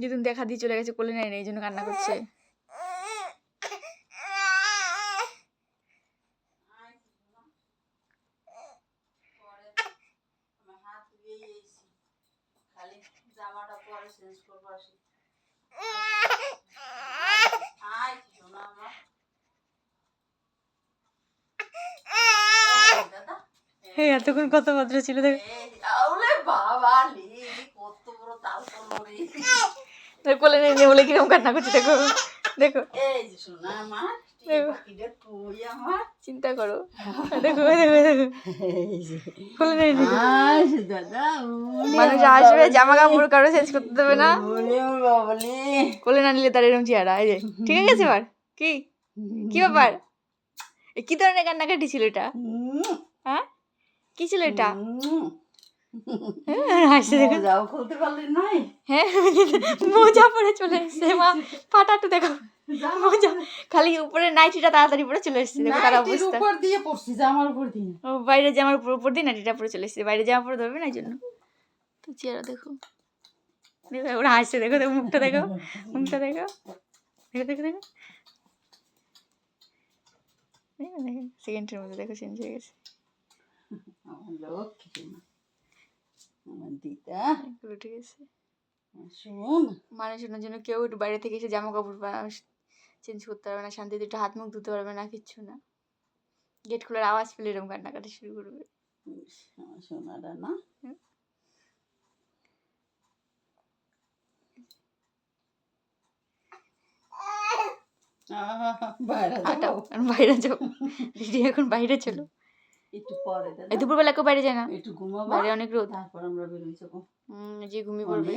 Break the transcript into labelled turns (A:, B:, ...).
A: যেদিন দেখা দিয়ে চলে গেছে, কোলে নেয় না, এই জন্য কান্না করছে। এতক্ষণ কত ভদ্র ছিল দেখ। কোলে নেই বলে কিরকম কান্না করছে দেখো, দেখো চিন্তা করো, দেখো দেখো দেখো কোলে নেই। মানুষ আসবে, জামা কাপড় কারো চেঞ্জ করতে দেবে না, কোলে না নিলে তার এরকম চেহারা। এই যে ঠিক আছে এবার কি কি ব্যাপার, কি ধরনের কান্নাকাটি ছিল এটা? হ্যাঁ কি ছিল এটা? হাসতে দেখো, হ্যাঁ মোজা পরে চলে এসছে মা, পাটাটা দেখো মোজা, খালি উপরে নাইটিটা তাড়াতাড়ি পরে চলে এসছে। দেখো তার অবস্থা, ও বাইরে জামার উপর দিয়ে নাইটিটা পরে চলে এসছে, বাইরে জামা পরে ধরবে না এই জন্য। তো চেহারা দেখো, দেখো ওরা হাসছে, দেখো দেখো মুখটা দেখো, মুখটা দেখো, দেখো দেখো দেখো সেকেন্ডের মধ্যে দেখো চেঞ্জ হয়ে গেছে। ঠিক আছে, মানুষের জন্য কেউ একটু বাইরে থেকে এসে জামা কাপড় চেঞ্জ করতে পারবে না, শান্তিতে একটু হাত মুখ ধুতে পারবে না, কিচ্ছু না। গেট খোলার আওয়াজ পেলে এরকম কান্নাকাটি শুরু করবে। সোনাটা না বাইরে যাও দিদি, এখন বাইরে চলো, একটু পরে দুপুরবেলা কেউ বাইরে যায় না, একটু ঘুমাবো, বাইরে অনেক রোদ, তারপর আমরা বের হয়ে যাবো, যে ঘুমিয়ে পড়বে।